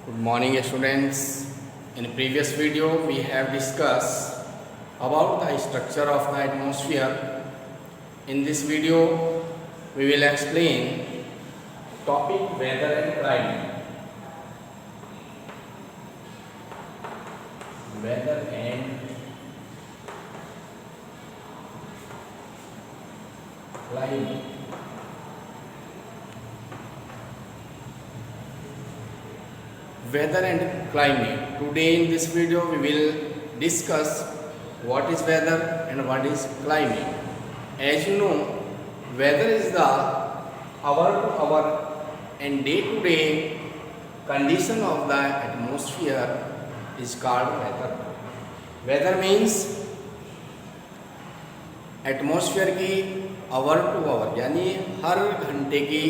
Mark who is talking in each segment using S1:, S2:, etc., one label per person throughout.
S1: Good morning students. In previous video we have discussed about the structure of the atmosphere. In this video we will explain topic weather and climate. Weather and climate. Weather and climate. Today in this video we will discuss what is weather and what is climate. As you know, weather is the hour-to-hour and day-to-day condition of the atmosphere is called weather. Weather means atmosphere की our to our यानी हर घंटे की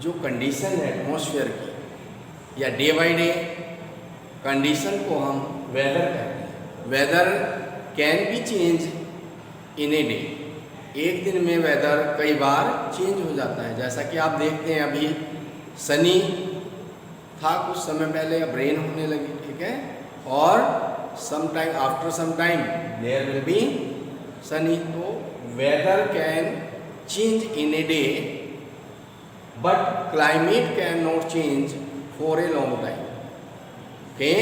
S1: जो condition है atmosphere की या day by day condition को हम वेदर कहते हैं. Weather can be change in a day. एक दिन में वेदर कई बार चेंज हो जाता है. जैसा कि आप देखते हैं अभी सनी था कुछ समय पहले, अब रेन होने लगी. ठीक है. और some time after some time there will be sunny. तो weather can change in a day but climate can not change for a long time. Okay.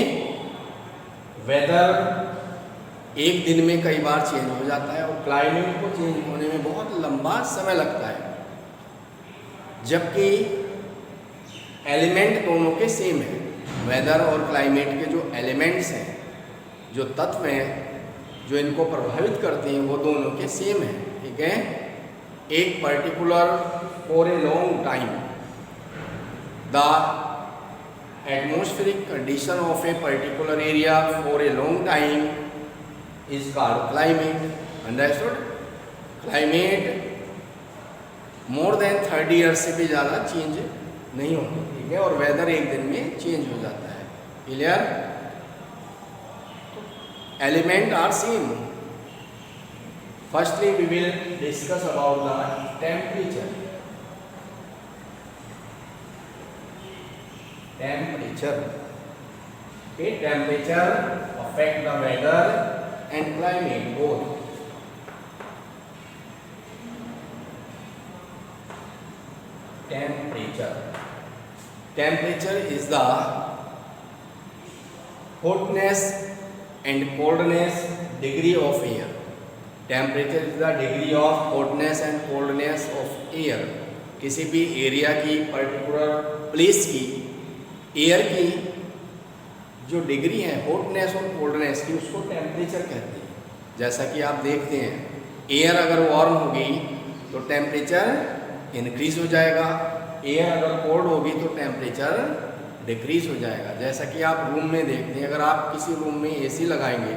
S1: Weather एक दिन में कई बार चेंज हो जाता है और क्लाइमेट को चेंज होने में बहुत लंबा समय लगता है, जबकि एलिमेंट दोनों के सेम है. वेदर और क्लाइमेट के जो एलिमेंट्स हैं, जो तत्व हैं जो इनको प्रभावित करते हैं, वो दोनों के सेम है. ठीक है. एक particular for a long time the atmospheric condition of a particular area for a long time is called climate. Understood. Climate more than 30 years से भी ज़्यादा चेंज नहीं होता. ठीक है. और वेदर एक दिन में चेंज हो जाता है. Clear. Element are same. Firstly, we will discuss about the temperature. Temperature. Okay, temperature affect the weather and climate both. Temperature. Temperature is the hotness and coldness degree of air. Temperature is the degree of hotness and coldness of air. किसी भी area की particular place की air की जो degree है hotness और coldness की, उसको टेम्परेचर कहते हैं. जैसा कि आप देखते हैं एयर अगर वार्म होगी तो टेम्परेचर इंक्रीज हो जाएगा, एयर अगर कोल्ड होगी तो टेम्परेचर डिक्रीज हो जाएगा. जैसा कि आप रूम में देखते हैं, अगर आप किसी रूम में एसी लगाएंगे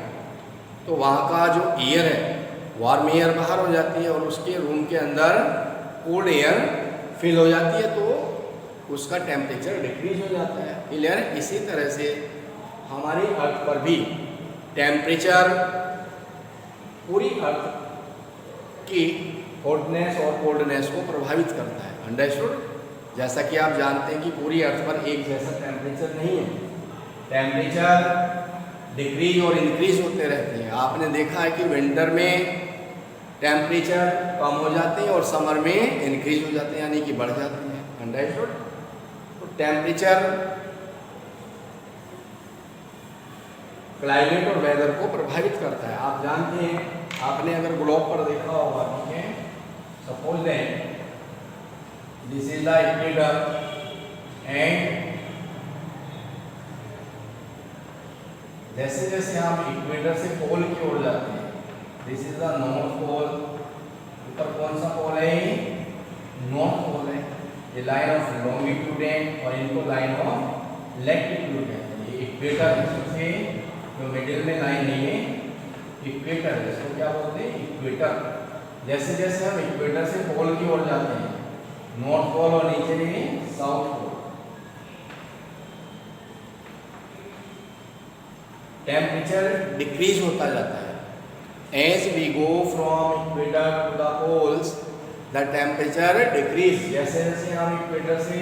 S1: तो वहाँ का जो एयर है वार्म एयर बाहर हो जाती है और उसके रूम के अंदर कोल्ड एयर फिल हो जाती है, तो उसका टेम्परेचर डिक्रीज हो जाता है. क्लियर. इसी तरह से हमारी अर्थ पर भी टेम्परेचर पूरी अर्थ की हॉटनेस और कोल्डनेस को प्रभावित करता है. अंडरस्टूड. जैसा कि आप जानते हैं कि पूरी अर्थ पर एक जैसा टेम्परेचर नहीं है. टेम्परेचर डिक्रीज और इंक्रीज होते रहते हैं. आपने देखा है कि विंटर में टेम्परेचर कम हो जाते हैं और समर में इंक्रीज हो जाते हैं, यानी कि बढ़ जाते हैं. अंडरस्टूड. तो टेम्परेचर क्लाइमेट और वेदर को प्रभावित करता है. आप जानते हैं, आपने अगर ग्लोब पर देखा होगा. ठीक है. Suppose that this is the equator and जैसे जैसे हम इक्वेटर से पोल की ओर जाते हैं, this is the North Pole. ऊपर कौन सा पोल है? नॉर्थ पोल है. ये लाइन ऑफ लॉन्गिट्यूड है और इनको लाइन ऑफ लैटिट्यूड कहते हैं. ये इक्वेटर है. सबसे जो मिडिल में लाइन नहीं है इक्वेटर है, इसको क्या बोलते हैं? इक्वेटर. जैसे जैसे हम इक्वेटर से पोल की ओर जाते हैं, नॉर्थ पोल और नीचे में साउथ पोल, टेम्परेचर डिक्रीज होता जाता है. As we go from equator to the poles the temperature decrease. जैसे जैसे हम इक्वेटर से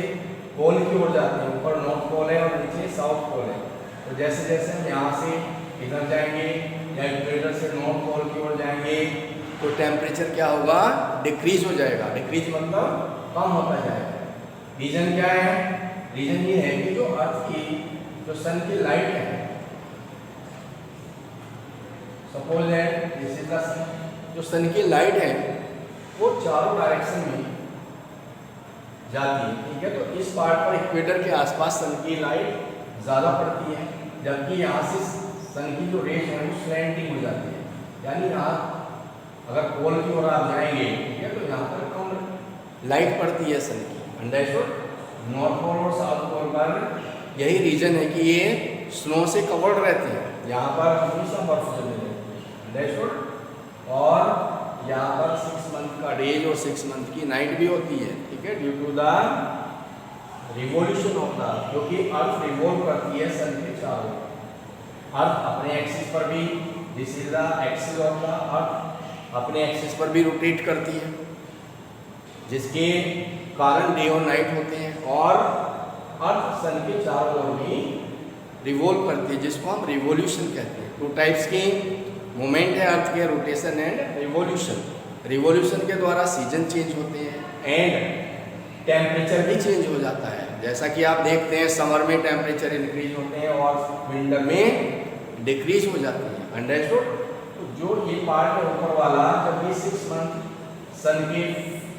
S1: पोल की ओर जाते हैं, ऊपर नॉर्थ पोल है और नीचे साउथ पोल है। तो जैसे जैसे हम यहाँ से इधर जाएंगे या इक्वेटर से नॉर्थ पोल की ओर जाएंगे तो टेम्परेचर क्या होगा, डिक्रीज हो जाएगा। डिक्रीज मतलब कम होता जाएगा। रीजन क्या है, रीजन ये है कि जो अर्थ की जो सन की लाइट है, suppose that this is the sun, जो सन की लाइट है वो चारों डायरेक्शन में जाती है, ठीक है। तो इस पार्ट पर इक्वेटर के आसपास सन की लाइट ज़्यादा पड़ती है, जबकि यहाँ से सन की जो रेज है वो स्लैंटिंग हो जाती है, यानी यहाँ अगर पोल की ओर आप जाएंगे, ठीक है, तो यहाँ पर कम लाइट पड़ती है सन की। अंडरस्टूड। नॉर्थ पोल और साउथ पोल पर यही रीजन है कि ये स्नो से कवर्ड रहते हैं, यहाँ पर हमेशा बर्फ जमी रहती है। अंडरस्टूड। और यहाँ पर 6 मंथ का डेज और 6 मंथ की नाइट भी होती है, ठीक है, due to the revolution of the earth, क्योंकि अर्थ रिवॉल्व करती है सन के चारों ओर। अर्थ अपने एक्सिस पर भी, this is the axis of the अर्थ, अपने एक्सिस पर भी रोटेट करती है, जिसके कारण डे और नाइट होते हैं। और अर्थ सन के चारों ओर भी रिवॉल्व करती है, जिसको हम रिवॉल्यूशन कहते हैं। 2 टाइप्स की मूवमेंट है अर्थ के, रोटेशन एंड रिवॉल्यूशन। रिवॉल्यूशन के द्वारा सीजन चेंज होते हैं एंड टेम्परेचर भी चेंज हो जाता है। जैसा कि आप देखते हैं समर में टेम्परेचर इंक्रीज होते हैं और विंटर में डिक्रीज हो जाते हैं। अंडरस्टूड। तो जो ये पार्ट है ऊपर वाला, जब ये 6 मंथ सन के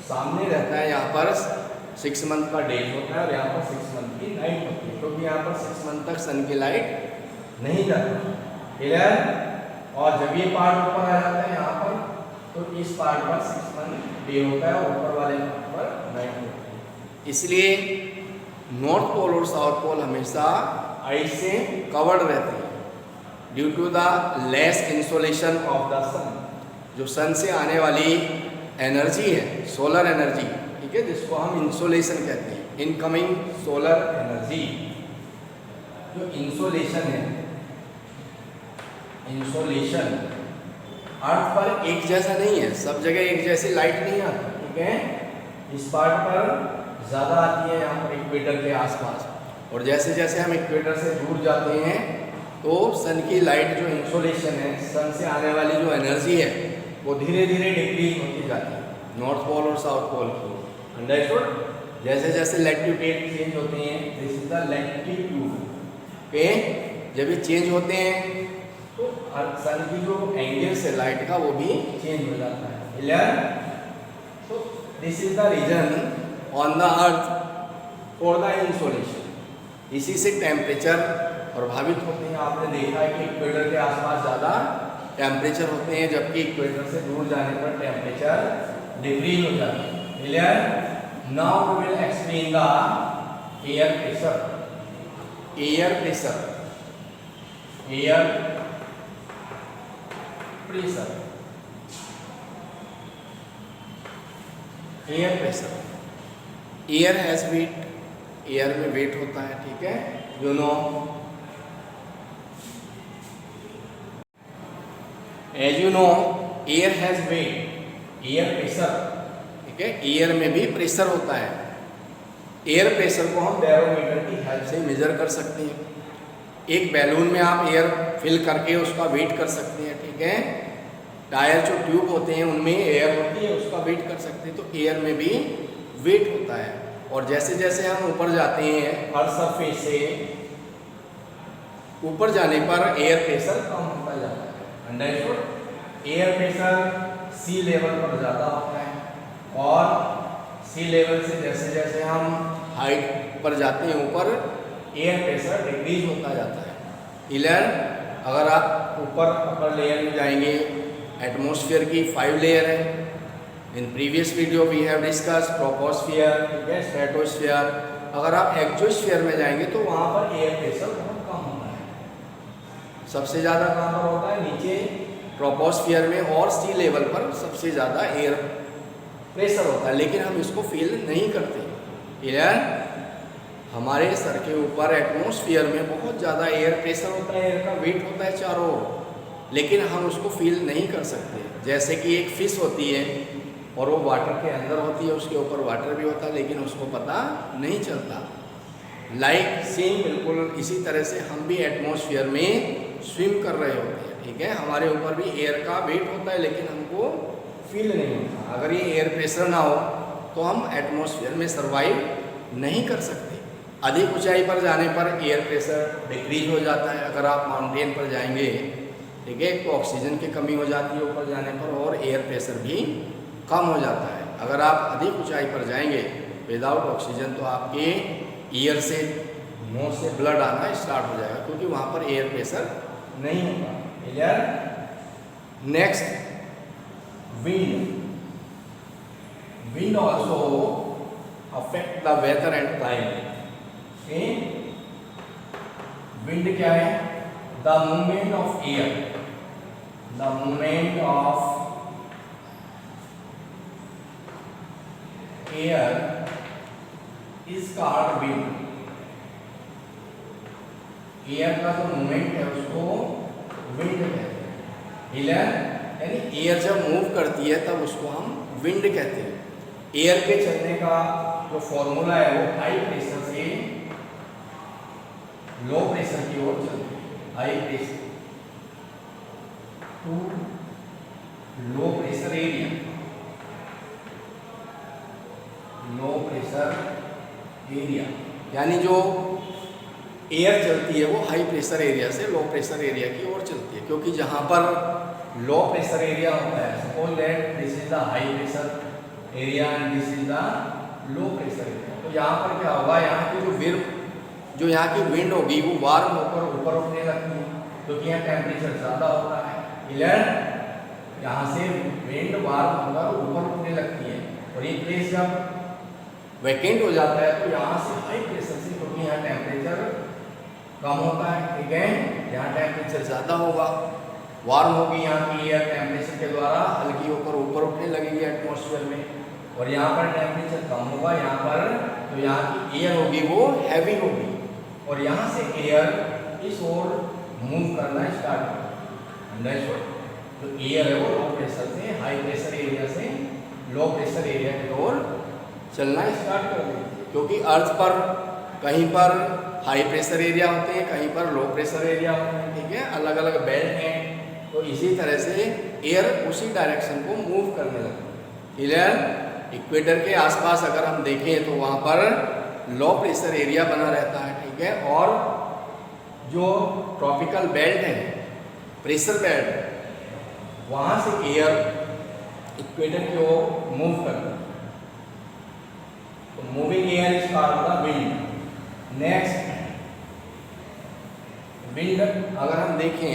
S1: सामने रहता है, यहाँ पर 6 मंथ का डेज होता है और यहाँ पर 6 मंथ की नाइट होती है, क्योंकि यहाँ पर 6 मंथ तक सन की लाइट नहीं जाती। क्लियर। और जब ये पार्ट ऊपर आ जाता है यहाँ पर, तो इस पार्ट पर 6 मंथ डे होता है और ऊपर वाले पार्ट पर नाइट होती है। इसलिए नॉर्थ पोल और साउथ पोल हमेशा आइस से कवर्ड रहते हैं, due to the less insolation of the sun. जो सन से आने वाली एनर्जी है, सोलर एनर्जी, ठीक है, जिसको हम इंसोलेशन कहते हैं, इनकमिंग सोलर एनर्जी। जो इंसोलेशन है, इंसोलेशन अर्थ पर एक जैसा नहीं है, सब जगह एक जैसी लाइट नहीं आती, ठीक है। इस पार्ट पर ज़्यादा आती है, यहाँ पर इक्वेटर के आसपास, और जैसे जैसे हम इक्वेटर से दूर जाते हैं तो सन की लाइट, जो इंसोलेशन है, सन से आने वाली जो एनर्जी है, वो धीरे धीरे डिक्रीज होती जाती है नॉर्थ पोल और साउथ पोल की। अंडरस्टूड। जैसे जैसे लैटिट्यूड चेंज होते हैं, this is the latitude, okay, जब ये चेंज होते हैं तो सन की जो एंगल्स है लाइट का, वो भी चेंज हो जाता है। क्लियर। तो this is the reason on the earth for the insolation. इसी से टेम्परेचर प्रभावित होते हैं। आपने देखा है कि इक्वेटर के आसपास ज़्यादा टेम्परेचर होते हैं, जबकि इक्वेटर से दूर जाने पर टेम्परेचर डिक्रीज हो जाता है। Clear. Now we will explain the air pressure. Air pressure, air pressure, air pressure. Air has weight, air में वेट होता है, ठीक है, you know. As you know air has weight, air pressure, ठीक है, एयर में भी प्रेशर होता है। एयर प्रेशर को हम बैरोमीटर की हेल्प से मेजर कर सकते हैं। एक बैलून में आप एयर फिल करके उसका वेट कर सकते हैं, ठीक है। टायर जो ट्यूब होते हैं उनमें एयर होती है, उसका वेट कर सकते हैं। तो एयर में भी वेट होता है, और जैसे जैसे हम ऊपर जाते हैं अर्थ सरफेस से, ऊपर जाने पर एयर प्रेशर कम होता जाता है। अंडरस्टूड। एयर प्रेशर सी लेवल पर ज़्यादा होता है, और सी लेवल से जैसे जैसे हम हाइट पर जाते हैं ऊपर, एयर प्रेशर डिक्रीज होता जाता है। क्लियर। अगर आप ऊपर अपर लेयर में जाएंगे, एटमॉस्फेयर की 5 लेयर है। In previous video we have discuss troposphere, ठीक है, स्ट्रेटोस्फियर। अगर आप एक्सोस्फियर में जाएंगे तो वहाँ पर एयर प्रेशर बहुत कम होता है। सबसे ज़्यादा कहाँ पर होता है? नीचे ट्रोपोस्फियर में, और सी लेवल पर सबसे ज़्यादा एयर प्रेशर होता है, लेकिन हम इसको फील नहीं करते। क्लियर। हमारे सर के ऊपर एटमॉस्फेयर में बहुत ज़्यादा एयर प्रेशर होता है, एयर का वेट होता है चारों ओर, लेकिन हम उसको फील नहीं कर सकते। जैसे कि एक फिश होती है और वो वाटर के अंदर होती है, उसके ऊपर वाटर भी होता है, लेकिन उसको पता नहीं चलता। लाइक सेम बिल्कुल इसी तरह से हम भी एटमॉस्फेयर में स्विम कर रहे होते हैं, ठीक है। हमारे ऊपर भी एयर का वेट होता है लेकिन हमको फील नहीं होता। अगर ये एयर प्रेशर ना हो तो हम एटमॉस्फेयर में सर्वाइव नहीं कर सकते। अधिक ऊंचाई पर जाने पर एयर प्रेशर डिक्रीज हो जाता है। अगर आप माउंटेन पर जाएंगे, ठीक है, तो ऑक्सीजन की कमी हो जाती है ऊपर जाने पर और एयर प्रेशर भी कम हो जाता है। अगर आप अधिक ऊंचाई पर जाएंगे विदाउट ऑक्सीजन तो आपके ईयर से, नोज से ब्लड आना स्टार्ट हो जाएगा क्योंकि वहाँ पर एयर प्रेशर नहीं होगा। Clear? Next, wind. Wind also affect the weather and climate. Wind क्या है? The movement of air, the movement of air is called wind. Air का जो मूवमेंट है उसको विंड कहते हैं। क्लियर? यानी एयर जब मूव करती है तब उसको हम विंड कहते हैं। एयर के चलने का जो फॉर्मूला है वो हाई प्रेशर से लो प्रेशर की ओर चलती है। High pressure to low pressure area, low pressure area, यानी जो एयर चलती है वो हाई प्रेशर एरिया से लो प्रेशर एरिया की ओर चलती है। क्योंकि जहाँ पर लो प्रेशर एरिया होता है, suppose that this is the high pressure area and this is the low pressure area, तो यहाँ पर क्या होगा, यहाँ की जो यहाँ की विंड होगी वो वार्म होकर ऊपर उठने लगती है क्योंकि यहाँ टेम्परेचर ज़्यादा होता है। क्लियर? यहाँ से विंड वार्म होकर ऊपर उठने लगती है और ये प्लेस जब वैकेंट हो जाता है तो यहाँ से हाई प्रेशर से, क्योंकि यहाँ टेम्परेचर कम होता है, ठीक है, यहाँ टेम्परेचर ज़्यादा होगा, वार्म होगी यहाँ की एयर टेम्परेचर के द्वारा हल्की होकर ऊपर उठने लगेगी एटमॉस्फेयर में, और यहाँ पर टेम्परेचर कम होगा यहाँ पर, तो यहाँ की एयर होगी वो हैवी होगी और यहाँ से एयर इस ओर मूव करना स्टार्ट होगा। तो एयर है वो लो प्रेशर से हाई प्रेशर एरिया से लो प्रेशर एरिया की ओर चलना स्टार्ट कर देती है। क्योंकि अर्थ पर कहीं पर हाई प्रेशर एरिया होते हैं, कहीं पर लो प्रेशर एरिया होते हैं, ठीक है, अलग अलग बेल्ट हैं, तो इसी तरह से एयर उसी डायरेक्शन को मूव करने लगता है। क्लियर? इक्वेटर के आसपास अगर हम देखें तो वहाँ पर लो प्रेशर एरिया बना रहता है, ठीक है, और जो ट्रॉपिकल बेल्ट है, प्रेशर बेल्ट, वहाँ से एयर इक्वेटर की ओर मूव करता है। तो moving air is called the wind. Next, wind अगर हम देखें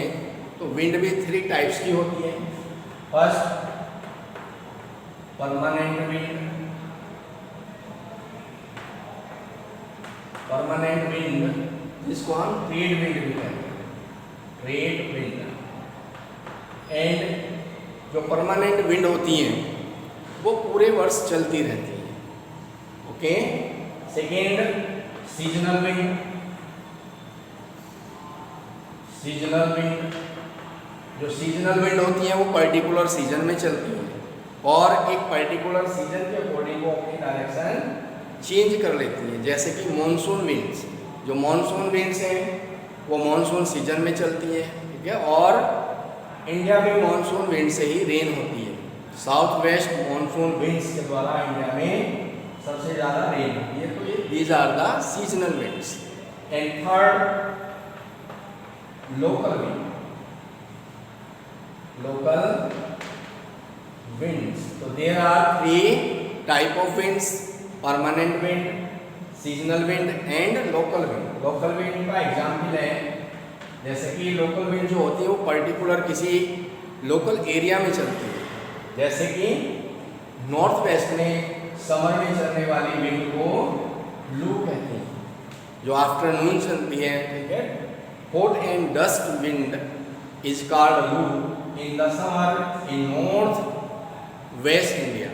S1: तो विंड भी 3 टाइप्स की होती है। First, permanent wind. Permanent wind जिसको हम ट्रेड विंड भी कहते हैं, ट्रेड विंड। एंड जो परमानेंट विंड होती हैं वो पूरे वर्ष चलती रहती है। Okay. Second, seasonal wind. Seasonal wind, जो सीजनल विंड होती है वो पर्टिकुलर सीजन में चलती है और एक पर्टिकुलर सीजन के अकॉर्डिंग वो अपनी डायरेक्शन चेंज कर लेती है। जैसे कि मॉनसून विंड्स, जो मॉनसून विंड्स हैं वो मॉनसून सीजन में चलती है, ठीक है, और इंडिया में मॉनसून विंड से ही रेन होती है। साउथ वेस्ट मॉनसून विंड्स के द्वारा इंडिया में सबसे ज़्यादा रेन होती है। तो ये these are the seasonal winds. And third, local wind. Local winds. So there are 3 type of winds: permanent wind, seasonal wind and local wind. Local wind का एग्जाम्पल है, जैसे कि लोकल विंड जो होती है वो पर्टिकुलर किसी लोकल एरिया में चलती है। जैसे कि नॉर्थ वेस्ट में समर में चलने वाली विंड को लू कहते हैं, जो आफ्टरनून चलती है, ठीक है। Hot and dust wind is called loo in the summer in north West India.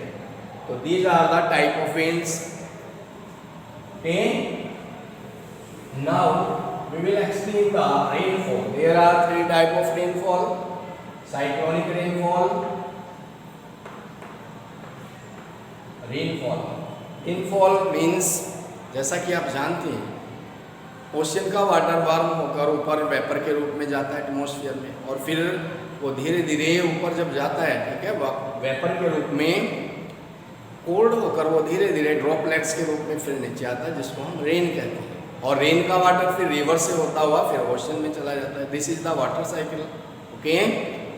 S1: So these are the type of winds. Okay. Now we will explain the rainfall. There are 3 type of rainfall: cyclonic rainfall, rainfall means, जैसा कि आप जानते हैं ocean का water warm होकर ऊपर vapour के रूप में जाता है एटमॉस्फेयर में, और फिर वो धीरे धीरे ऊपर जब जाता है, ठीक है, वेपर के रूप में कोल्ड होकर वो धीरे धीरे ड्रॉपलेट्स के रूप में फिर नीचे आता है, जिसको हम रेन कहते हैं। और रेन का वाटर फिर रिवर से होता हुआ फिर ओशन में चला जाता है। This is the water cycle. Okay,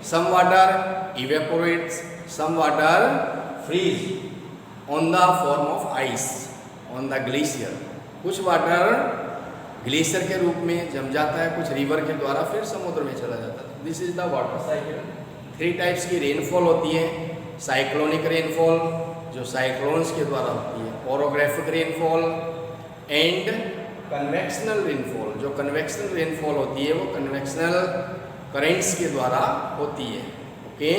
S1: some water evaporates, some water freeze on the form of ice on the glacier. कुछ वाटर ग्लेशियर के रूप में जम जाता है, कुछ रिवर के द्वारा फिर समुद्र में चला जाता है। This is the water cycle. 3 types की रेनफॉल होती है। साइक्लोनिक रेनफॉल जो साइक्लोन्स के द्वारा होती है, orographic rainfall and convectional rainfall. जो कन्वेक्शनल रेनफॉल होती है वो कन्वेक्शनल करेंट्स के द्वारा होती है। ओके,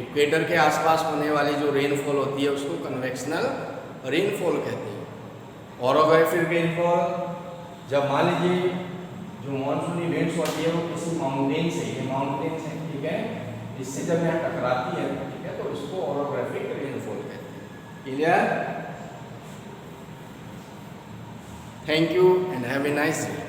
S1: इक्वेटर के आसपास होने वाली जो रेनफॉल होती है उसको कन्वेक्शनल रेनफॉल कहते हैं। ओरोग्राफिक रेनफॉल जब मान लीजिए जो मानसूनी विंड्स होती है वो किसी माउंटेन से, ये माउंटेन से, ठीक है, इससे जब यहाँ टकराती है, ठीक है, तो इसको ओरोग्राफिक रेनफॉल कहते हैं। Clear? Thank you and have a nice day.